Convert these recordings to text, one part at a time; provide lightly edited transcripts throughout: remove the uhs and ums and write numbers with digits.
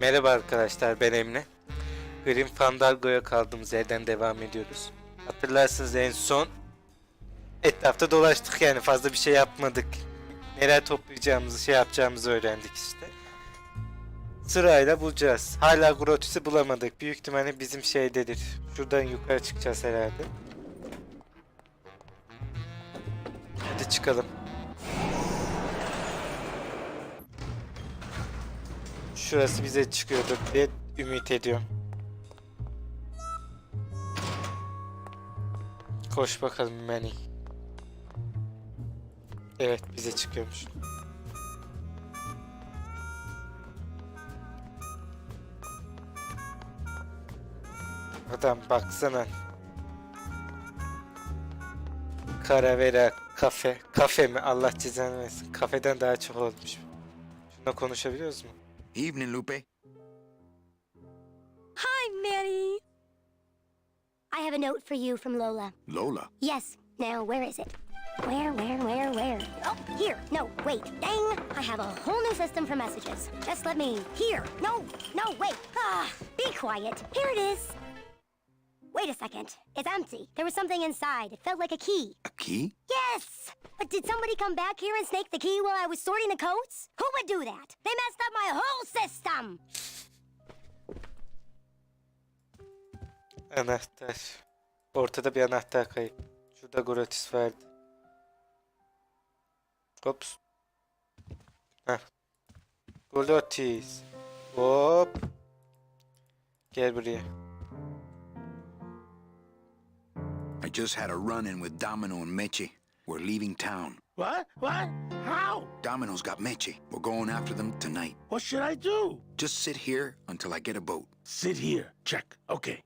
Merhaba arkadaşlar, ben Emre. Grim Fandango'ya kaldığımız yerden devam ediyoruz. Hatırlarsınız en son etrafta dolaştık, yani fazla bir şey yapmadık. Neler toplayacağımızı, şey yapacağımızı öğrendik işte. Sırayla bulacağız. Hala Grotus'u bulamadık. Büyük ihtimalle bizim şeydedir. Şuradan yukarı çıkacağız herhalde. Hadi çıkalım. Şurası bize çıkıyordur diye ümit ediyorum. Koş bakalım Manny. Evet, bize çıkıyormuş. Adam baksana. Caravera kafe. Kafe mi? Allah cezanı versin. Kafeden daha çok olmuş. Şuna konuşabiliyoruz mu? Evening, Lupe. Hi, Manny. I have a note for you from Lola. Lola? Yes. Now, where is it? Where? Oh, here. No, wait. Dang. I have a whole new system for messages. Just let me... Here. No, wait. Be quiet. Here it is. Wait a second. It's empty. There was something inside. It felt like a key. A key? Yes! But did somebody come back here and snake the key while I was sorting the coats? Who would do that? They messed up my whole system! Anahtar. Ortada bir anahtar kayıp. Şurada gratis vardı. Hops. Heh. Gratis. Hop. Gel buraya. I just had a run-in with Domino and Meche. We're leaving town. What? How? Domino's got Meche. We're going after them tonight. What should I do? Just sit here until I get a boat. Sit here. Check. Okay.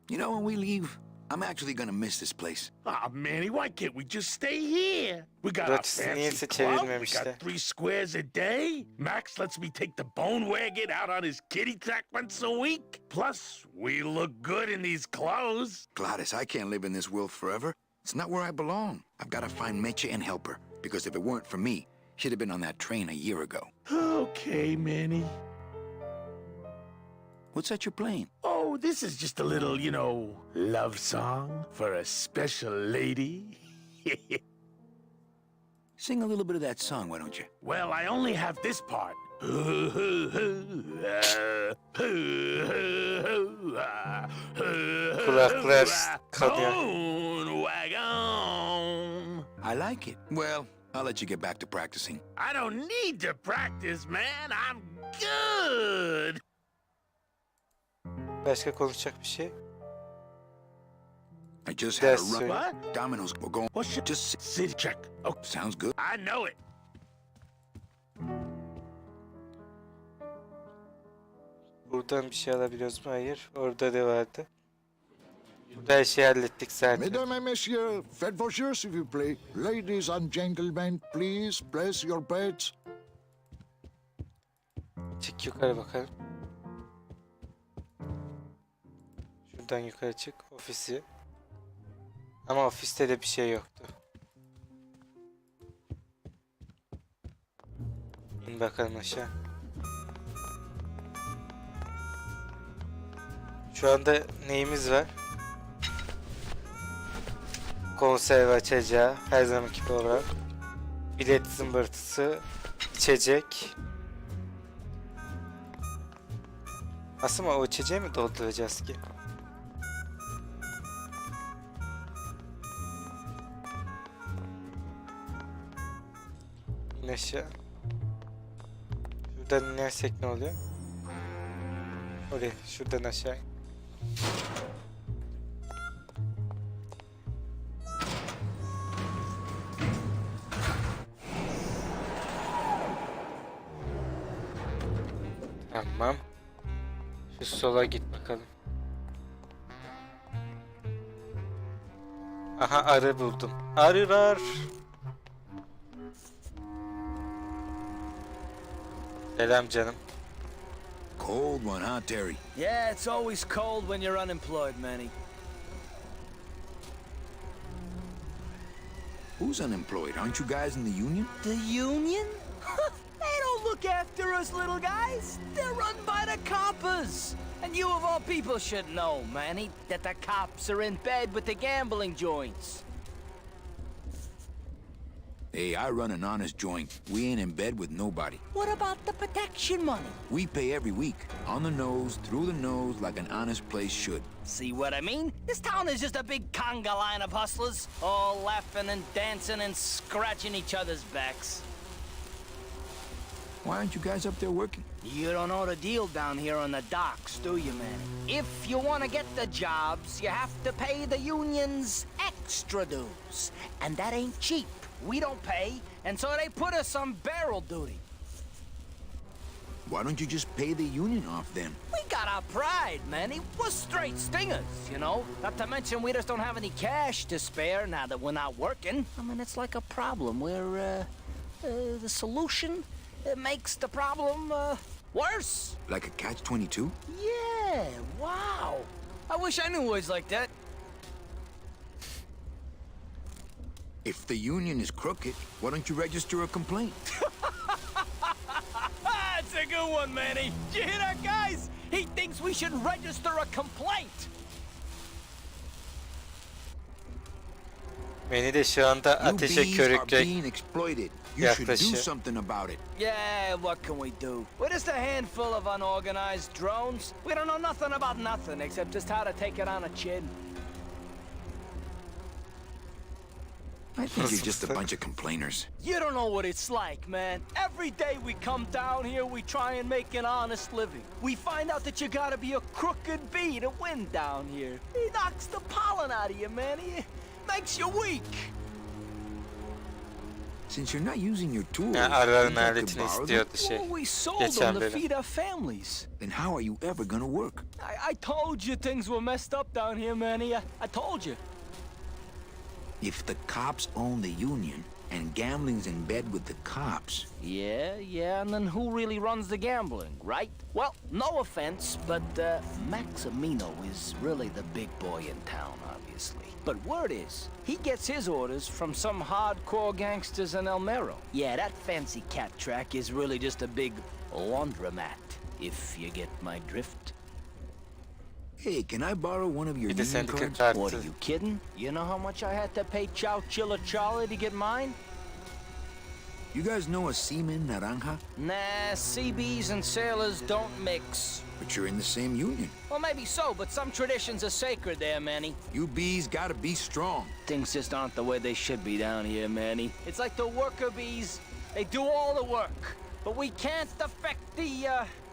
You know, when we leave, I'm actually gonna miss this place. Aw, Manny, why can't we just stay here? We got our Gratis fancy niyeyse club. We çevirmemişler. got 3 squares a day. Max lets me take the bone wagon out on his kitty track once a week. Plus, we look good in these clothes. Gladys, I can't live in this world forever. It's not where I belong. I've gotta find Meche and help her. Because if it weren't for me, she'd have been on that train a year ago. Okay, Manny. What's that you're playing? Oh, this is just a little, love song for a special lady. Sing a little bit of that song, why don't you? Well, I only have this part. Kulaklar kanıyor. Bone wagon. I like it. Well, I'll let you get back to practicing. I don't need to practice, man. I'm good. Başka konuşacak bir şey. I just had a That's run. What? Domino's, we're going. What should Just sit check? Oh, sounds good. I know it. Buradan bir şey alabiliyoruz mu? Hayır. Orada da vardı. Burada her şeyi hallettik zaten. Mesdames et messieurs, faites vos jeux s'il vous plaît. Ladies and gentlemen, please place your bets. Çık yukarı bakalım. Şuradan yukarı çık. Ofisi. Ama ofiste de bir şey yoktu. İn bakalım aşağı. Şu anda neyimiz var? Konserve açacağı, her zamanki program. Bilet zımbırtısı, içecek. Aslında o içeceği mi dolduracağız ki? İn aşağı. Şuradan inersek ne oluyor? Oraya, şuradan aşağı in. Tamam. Şu sola git bakalım. Aha, arı buldum. Arılar. Selam canım. Cold one, huh, Terry? Yeah, it's always cold when you're unemployed, Manny. Who's unemployed? Aren't you guys in the union? The union? look after us little guys? They're run by the coppers. And you of all people should know, Manny, that the cops are in bed with the gambling joints. Hey, I run an honest joint. We ain't in bed with nobody. What about the protection money? We pay every week. On the nose, through the nose, like an honest place should. See what I mean? This town is just a big conga line of hustlers, all laughing and dancing and scratching each other's backs. Why aren't you guys up there working? You don't know the deal down here on the docks, do you, Manny? If you want to get the jobs, you have to pay the unions extra dues. And that ain't cheap. We don't pay, and so they put us on barrel duty. Why don't you just pay the union off then? We got our pride, Manny. We're straight stingers, you know? Not to mention we just don't have any cash to spare now that we're not working. I mean, it's like a problem where, the solution makes the problem, worse. Like a catch-22? Yeah, wow. I wish I knew words like that. If the union is crooked, why don't you register a complaint? That's a good one, Manny. Did you hear that, guys? He thinks we should register a complaint. Beni de şu anda You ateşe bees are körükle being exploited. You should do yaklaşıyor. something about it. Yeah, what can we do? We're just a handful of unorganized drones. We don't know nothing about nothing except just how to take it on a chin. I think you're just a bunch of complainers. You don't know what it's like, man. Every day we come down here, we try and make an honest living. We find out that you gotta be a crooked bee to win down here. He knocks the pollen out of you, man. He makes you weak. Since you're not using your tools, Ya, you araların have to aletini borrow them. istiyordu şey. Well, we sold Geçen them to bölüm. feed our families. Then how are you ever gonna work? I told you things were messed up down here, Manny. I told you. If the cops own the union and gambling's in bed with the cops, Yeah, and then who really runs the gambling, right? Well, no offense, but Maximino is really the big boy in town, obviously. But word is, he gets his orders from some hardcore gangsters in El Mero. Yeah, that fancy cat track is really just a big laundromat, if you get my drift. hey, can I borrow one of your Bir de union sendika cards? kartı. What, are you kidding? You know how much I had to pay Chow Chilla Charlie to get mine? You guys know a seaman naranja? Nah, CBs and sailors don't mix. But you're in the same union. Well, maybe so, but some traditions are sacred there, Manny. You bees gotta be strong. Things just aren't the way they should be down here, Manny. It's like the worker bees. They do all the work, but we can't affect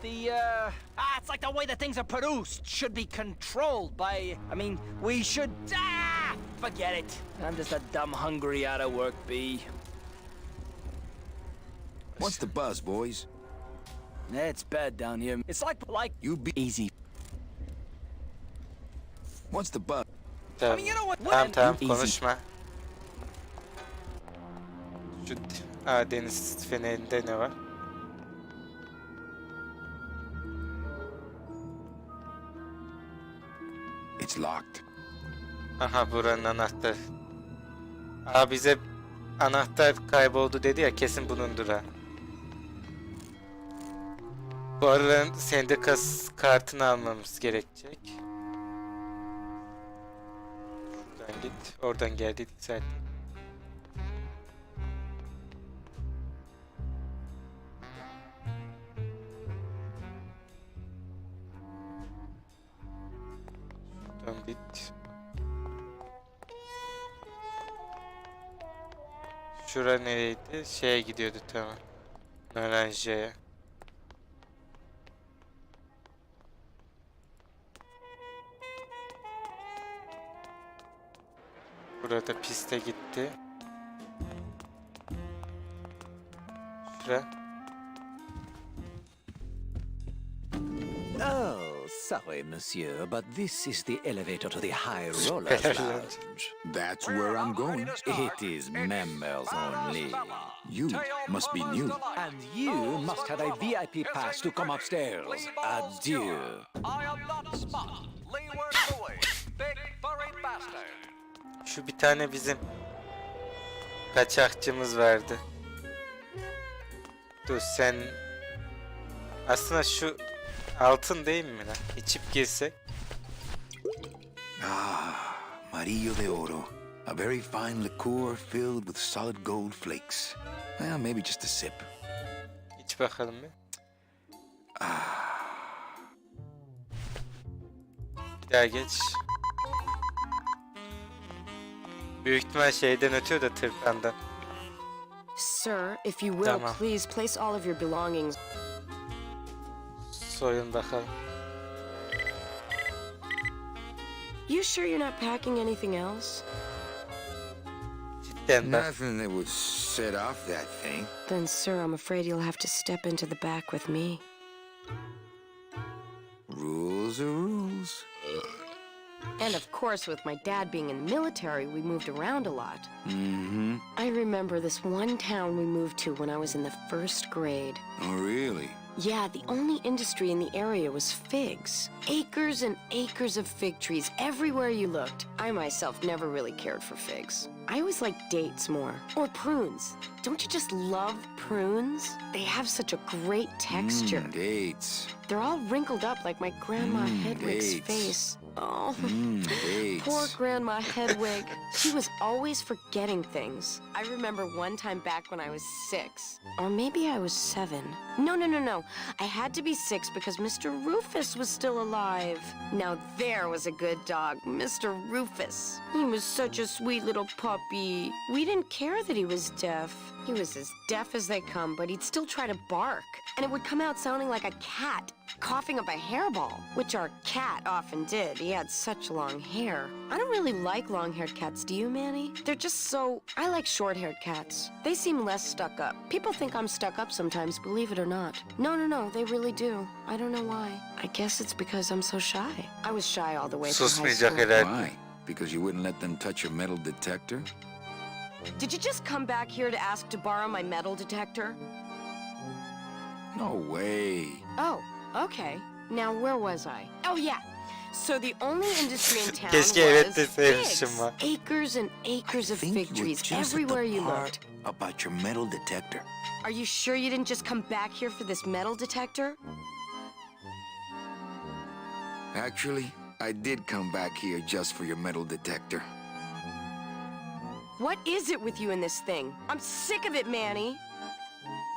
it's like the way that things are produced should be controlled by, we should, forget it. I'm just a dumb, hungry, out of work bee. What's the buzz, boys? It's bad down here. It's like, You be easy. What's the buzz? Tamam, you know what? tamam Easy. konuşma. Şu deniz fenerinde ne var? It's locked. Aha, buranın anahtarı. Bize anahtar kayboldu dedi ya, kesin bunundur ha. Bu araların sendikas kartını almamız gerekecek. Şuradan git. Oradan geldi zaten. Şuradan git. Şura nereydi? Şeye gidiyordu, tamam. Naranjaya. Burada piste gitti. Şura. Oh, sorry, monsieur, but this is the elevator to the High Rollers Super Lounge. That's where I'm going. It is members only. You must be new. And you must have a VIP pass to come upstairs. Adieu. I am not Spot, Leeward Louis, big furry bastard. Şu bir tane bizim kaçakçımız vardı. Dur sen Aslında şu altın değil mi lan? İçip girsek. Ah, Marillo de Oro. A very fine liqueur filled with solid gold flakes. Well, maybe just a sip. İç bakalım bir. Bir daha geç. Büyük ihtimal şeyden ötüyor da tırpandan. Sir, if you will, Tamam. please place all of your belongings. Soyun bakalım. You sure you're not packing anything else? Cidden bak. Nothing that would set off that thing. Then, sir, I'm afraid you'll have to step into the back with me. Rules are rules. And of course, with my dad being in the military, we moved around a lot. Mm-hmm. I remember this one town we moved to when I was in the 1st grade. Oh, really? Yeah, the only industry in the area was figs. Acres and acres of fig trees everywhere you looked. I myself never really cared for figs. I always liked dates more. Or prunes. Don't you just love prunes? They have such a great texture. Dates. They're all wrinkled up like my Grandma Hedwig's dates. face. Oh, Dates. poor Grandma Hedwig. She was always forgetting things. I remember one time back when I was 6. Or maybe I was 7. No. I had to be 6 because Mr. Rufus was still alive. Now there was a good dog, Mr. Rufus. He was such a sweet little puppy. We didn't care that he was deaf. He was as deaf as they come, but he'd still try to bark. And it would come out sounding like a cat coughing up a hairball, which our cat often did. He had such long hair. I don't really like long-haired cats, do you, Manny? They're just so... I like short-haired cats. They seem less stuck up. People think I'm stuck up sometimes, believe it or not. No, they really do. I don't know why. I guess it's because I'm so shy. I was shy all the way through high Susmayacak school. herhalde. Why? Because you wouldn't let them touch your metal detector? Did you just come back here to ask to borrow my metal detector? No way. Oh, okay. Now where was I? Oh yeah. So the only industry in town Keşke evet was deseymişim figs. var. Acres and acres I of think fig you were trees just at everywhere the you part looked. about your metal detector. Are you sure you didn't just come back here for this metal detector? Actually, I did come back here just for your metal detector. What is it with you in this thing? I'm sick of it, Manny.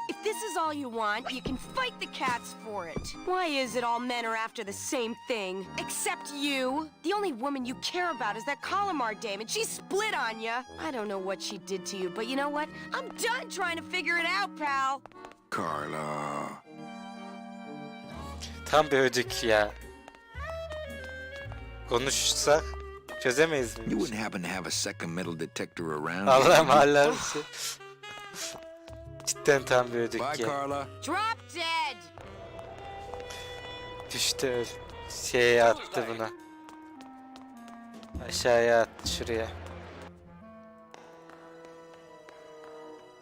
If this is all you want, you can fight the cats for it. Why is it all men are after the same thing? Except you. The only woman you care about is that Calamar dame, and she split on you. I don't know what she did to you, but you know what? I'm done trying to figure it out, pal. Carla. Tam bir öcük ya. Konuşsak çözemeyiz You mi? wouldn't happen to have a second metal detector around? Allah'ım hala şey. Cidden tam bir öcük Bye, ya. Carla. Drop dead. Düştü şeye attı buna. Aşağıya attı şuraya.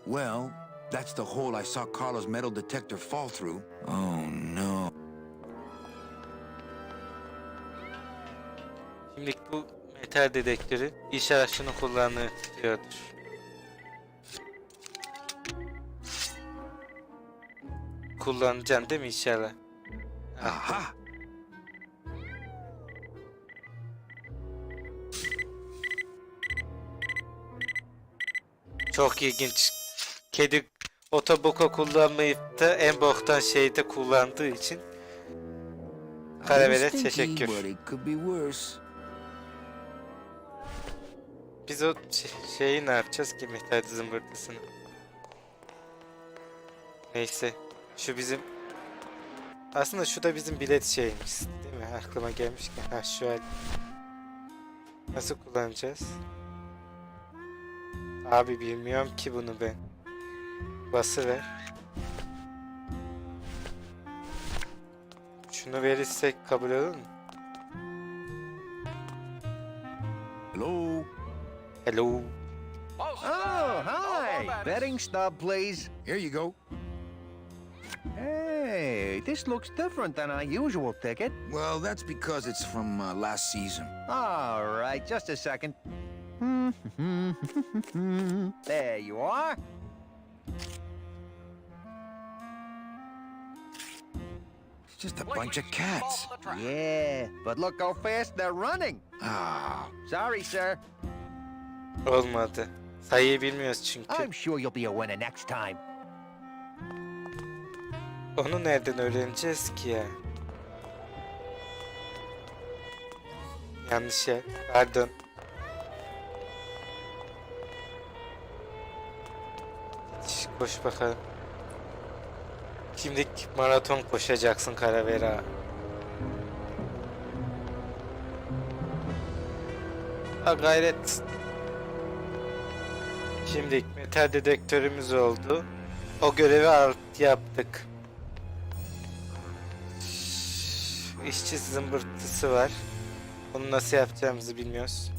Well, that's the hole I saw Carla's metal detector fall through. Oh, no. Şimdi bu metal dedektörü iş araçlarını kullanıyordur. Kullanacaksın değil mi inşallah? Aha! Çok ilginç. Kedi otoboka kullanmayıp da en boktan şeyde kullandığı için I was Karavelet thinking, teşekkür. but it could be worse. Biz o şeyi ne yapacağız ki metal zımbırtısını? Neyse. Şu bizim... Aslında şu da bizim bilet şeyimiz. Değil mi? Aklıma gelmişken. Ha şu an. Nasıl kullanacağız? Abi bilmiyorum ki bunu ben. Basıver. Şunu verirsek kabul olur mu? Hello? Hello. Oh, hi. Betting stub, please. Here you go. Hey, this looks different than our usual ticket. Well, that's because it's from last season. All right, just a second. There you are. just a bunch of cats. Yeah, but look how fast they're running. Ah, Sorry, sir. Olmadı. Sayıyı bilmiyoruz çünkü. I'm sure you'll be a winner next time. Onu nereden öğreneceğiz ki ya? Yanlış yer. Pardon. Koş bakalım. Şimdi maraton koşacaksın Karavera. Ha gayret. Şimdi metal dedektörümüz oldu. O görevi yaptık. İşçi zımbırtısı var. Onu nasıl yapacağımızı bilmiyoruz.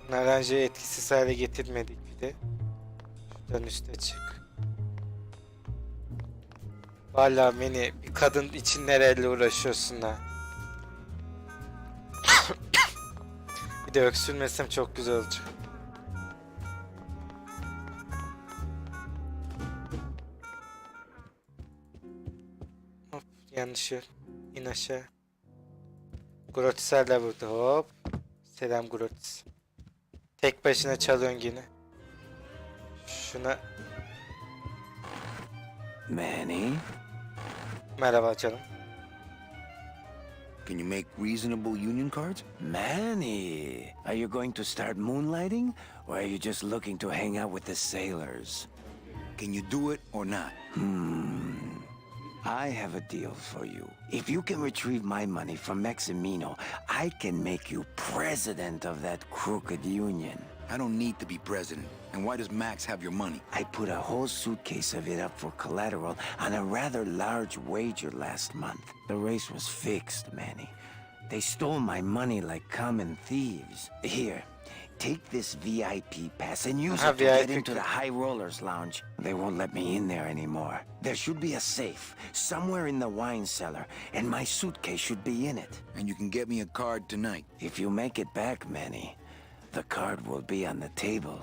Naranjayı etkisiz hale getirmedik bir de. Şuradan üste çık. Vallahi beni bir kadın için nereyle uğraşıyorsun ha. Bir de öksürmesem çok güzel olacak. Hop yanlış yer. İn aşağı. Grotis hala burada hop. Selam Grotis. Tek başına çalıyorsun yine. Şuna Manny? merhaba canım. can you make reasonable union cards? Manny, are you going to start moonlighting, or are you just looking to hang out with the sailors? Can you do it or not? I have a deal for you. If you can retrieve my money from Maximino, I can make you president of that crooked union. I don't need to be president. And why does Max have your money? I put a whole suitcase of it up for collateral on a rather large wager last month. The race was fixed, Manny. They stole my money like common thieves. Here, take this VIP pass and use it to get into the High Rollers Lounge. They won't let me in there anymore. There should be a safe somewhere in the wine cellar, and my suitcase should be in it. And you can get me a card tonight. If you make it back, Manny, the card will be on the table.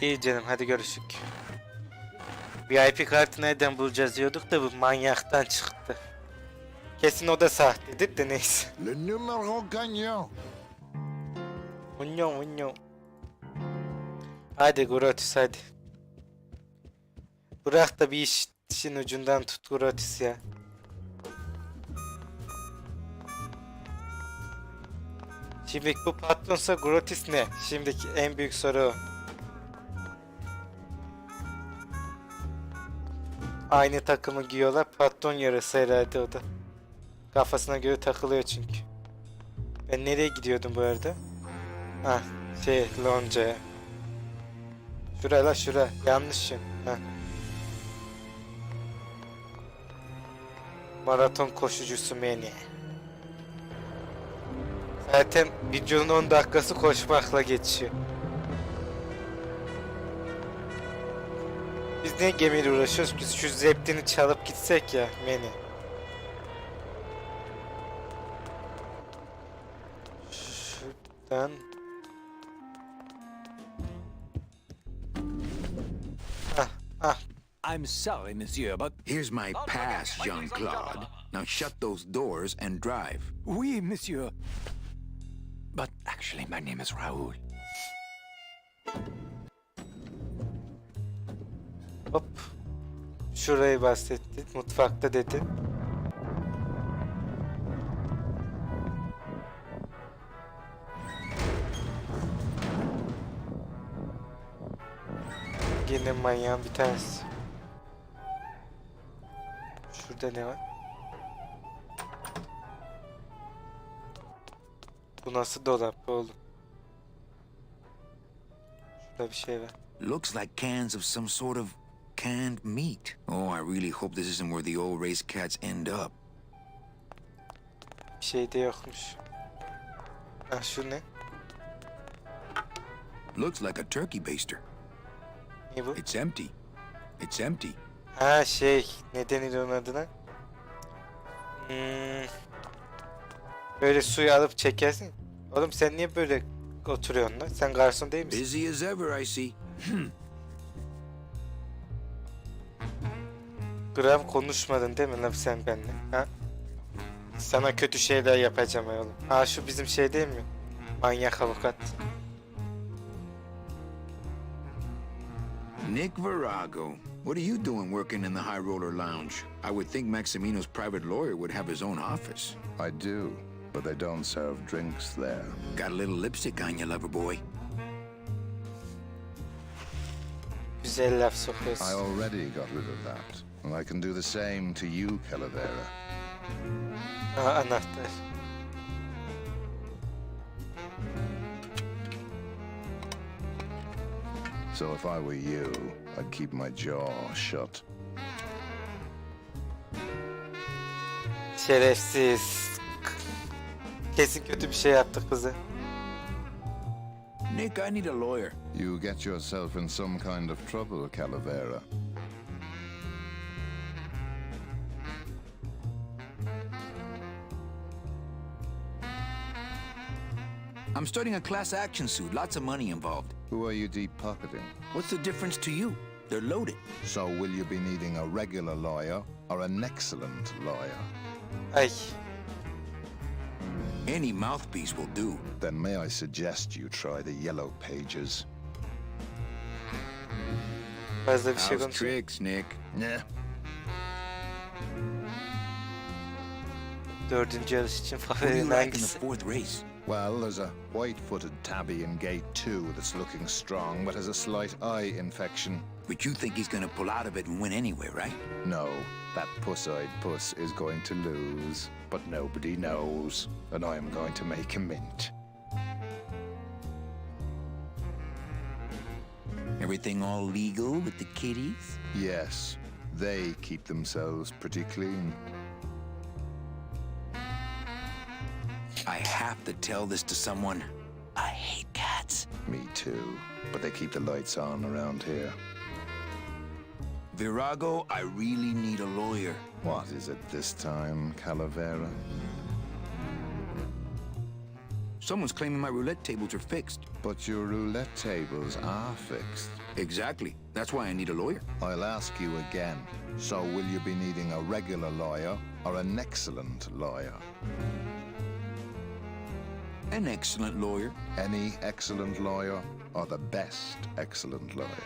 İyi canım hadi görüşük. VIP kartı nereden bulacağız diyorduk da bu manyaktan çıktı. Kesin o da sahtedir de neyse. Le numéro gagnant. Unyo. Hadi Grotis hadi. Bırak da bir işin ucundan tut Grotis ya. Şimdi bu patronsa Grotis ne? Şimdiki en büyük soru o. Aynı takımı giyiyorlar. Patron yarısı herhalde o da. Kafasına göre takılıyor çünkü. Ben nereye gidiyordum bu arada? Ha, loncaya. Şura. Yanlışım. Ha. Maraton koşucusu Manny. Zaten videonun 10 dakikası koşmakla geçiyor. Biz niye gemiyle uğraşıyoruz? Biz şu zeptini çalıp gitsek ya Manny. Şuradan. I'm sorry, monsieur, but... Here's my pass, Jean-Claude. Now shut those doors and drive. Oui, monsieur. But actually, my name is Raoul. Hop. Şurayı bahsettin. Mutfakta dedin. Yine manyağın bir tanesi. Şurada ne var? Bu nasıl dolap oğlum? Şurada bir şey var. Looks like cans of some sort of canned meat. Oh, I really hope this isn't where the old race cats end up. Bir şey de yokmuş. Ah şu ne? Looks like a turkey baster. Ne bu? It's empty. It's empty. Ha ne denir onun adına? Böyle suyu alıp çekersin. Oğlum sen niye böyle oturuyorsun lan? Sen garson değil misin? Busy as ever, I see. Gram konuşmadın değil mi lan sen benimle? Ha? Sana kötü şeyler yapacağım oğlum. Ha şu bizim şey değil mi? Manyak avukat. Nick Virago, what are you doing working in the High Roller Lounge? I would think Maximino's private lawyer would have his own office. I do, but they don't serve drinks there. Got a little lipstick on you, lover boy. Güzel laf I sokuyorsun. already got rid of that, and I can do the same to you, Calavera. Ha anahtar. So if I were you, I'd keep my jaw shut. Şerefsiz. Kesin kötü bir şey yaptık kızı. Nick, I need a lawyer. You get yourself in some kind of trouble, Calavera. I'm starting a class action suit, lots of money involved. Who are you deep-pocketing? What's the difference to you? They're loaded. So will you be needing a regular lawyer or an excellent lawyer? Ay. Any mouthpiece will do. Then may I suggest you try the yellow pages? Fazla bir şey How's konuşuyor. tricks, Nick? Yeah. Dördüncü yarış için Who do you favorin like in the hangisi? fourth race? Well, there's a white-footed tabby in gate 2 that's looking strong, but has a slight eye infection. But you think he's gonna pull out of it and win anyway, right? No, that puss-eyed puss is going to lose, but nobody knows, and I am going to make a mint. Everything all legal with the kitties? Yes, they keep themselves pretty clean. I have to tell this to someone. I hate cats. Me too, but they keep the lights on around here. Virago, I really need a lawyer. What is it this time, Calavera? Someone's claiming my roulette tables are fixed. But your roulette tables are fixed. Exactly. That's why I need a lawyer. I'll ask you again. So will you be needing a regular lawyer or an excellent lawyer? An excellent lawyer. Any excellent lawyer or the best excellent lawyer?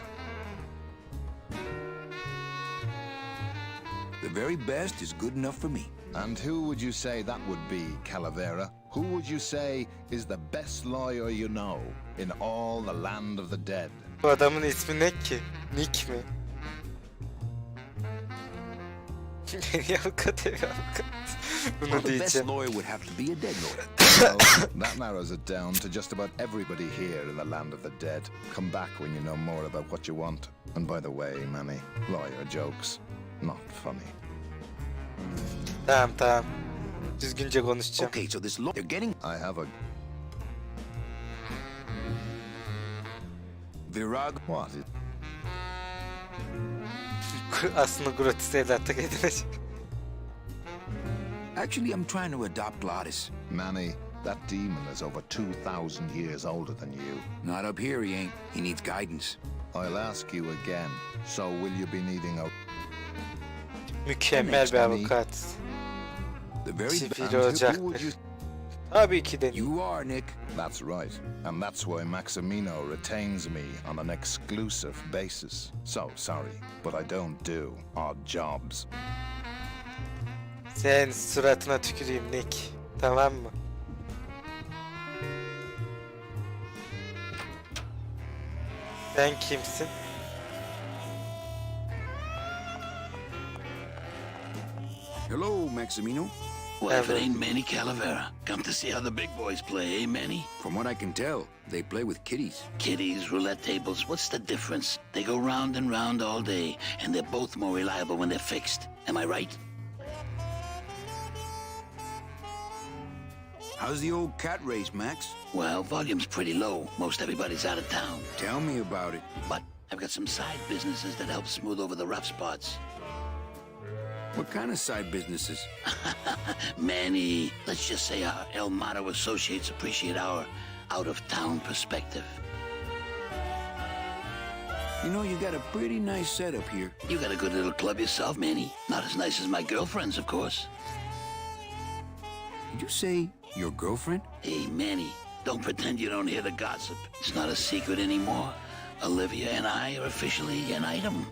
The very best is good enough for me. And who would you say that would be, Calavera? Who would you say is the best lawyer you know in all the land of the dead? Bu adamın ismi ne ki? Nick mi? Beni avukat evi avukat. Bunu Well, the best diyeceğim. lawyer would have to be a dead lawyer. Well, that narrows it down to just about everybody here in the land of the dead. Come back when you know more about what you want. And by the way, Manny, lawyer jokes, not funny. Tamam tamam. Düzgünce konuşacağım. Okay, so this lawyer, they're getting I have a... Virago. What? Aslında gratis evlatlık edinecek. Actually, I'm trying to adopt Glottis. Manny, that demon is over 2,000 years older than you. Not up here, he ain't. He needs guidance. I'll ask you again. So will you be needing a... Mükemmel bir avukat. The very Sivil best. Who would olacaktır. you... Tabii ki de. You are, Nick. That's right. And that's why Maximino retains me on an exclusive basis. So, sorry, but I don't do odd jobs. Sen suratına tüküreyim Nick. Tamam mı? Sen kimsin? Hello, Maximino. Well, if it ain't Manny Calavera, come to see how the big boys play, eh, Manny? From what I can tell, they play with kitties. Kitties, roulette tables, what's the difference? They go round and round all day, and they're both more reliable when they're fixed. Am I right? How's the old cat race, Max? Well, volume's pretty low. Most everybody's out of town. Tell me about it. But I've got some side businesses that help smooth over the rough spots. What kind of side businesses? Manny, let's just say our El Mato associates appreciate our out-of-town perspective. You know, you got a pretty nice setup here. You got a good little club yourself, Manny. Not as nice as my girlfriend's, of course. Did you say your girlfriend? Hey, Manny, don't pretend you don't hear the gossip. It's not a secret anymore. Olivia and I are officially an item.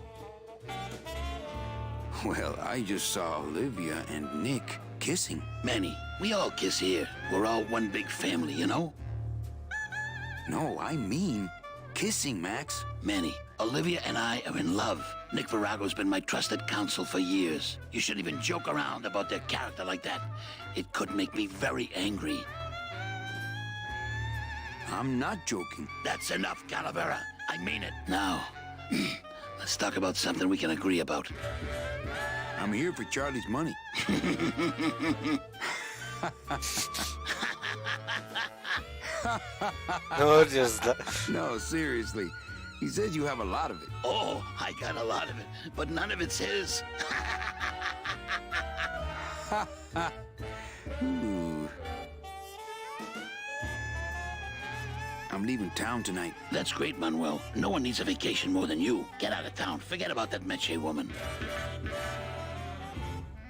Well, I just saw Olivia and Nick kissing. Manny, we all kiss here. We're all one big family, you know? No, I mean kissing, Max. Manny, Olivia and I are in love. Nick Virago's been my trusted counsel for years. You shouldn't even joke around about their character like that. It could make me very angry. I'm not joking. That's enough, Calavera. I mean it. Now, let's talk about something we can agree about. I'm here for Charlie's money. Ne oluyoruz da? No, seriously. He says you have a lot of it. Oh, I got a lot of it, but none of it's his. Ooh. I'm leaving town tonight. That's great, Manuel. No one needs a vacation more than you. Get out of town. Forget about that Meche woman.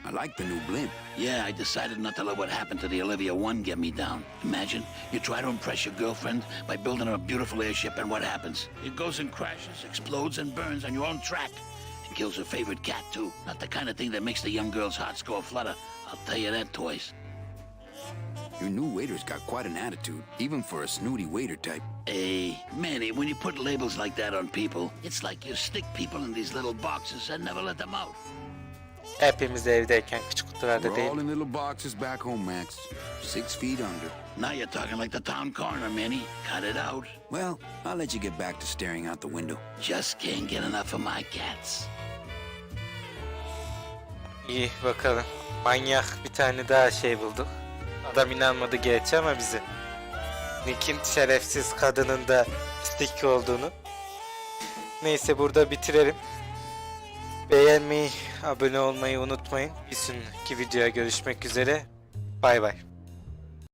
I like the new blimp. Yeah, I decided not to let what happened to the Olivia 1 get me down. Imagine, you try to impress your girlfriend by building her a beautiful airship, and what happens? It goes and crashes, explodes, and burns on your own track. And kills her favorite cat, too. Not the kind of thing that makes the young girl's hearts go aflutter. I'll tell you that, toys. Your new waiter's got quite an attitude, even for a snooty waiter type. Hey, Manny, when you put labels like that on people, it's like you stick people in these little boxes and never let them out. Hepimiz evdeyken küçük kutularda We're değil. all in little boxes back home, Max. 6 feet under. Now you're talking like the town coroner, Manny. Cut it out. Well, I'll let you get back to staring out the window. Just can't get enough of my cats. İyi bakalım. Manyak bir tane daha şey bulduk. Adam inanmadı gerçi ama bize. Nick'in şerefsiz kadının da pislik olduğunu. Neyse burada bitirelim. Beğenmeyi, abone olmayı unutmayın. Bir sonraki videoya görüşmek üzere. Bay bay.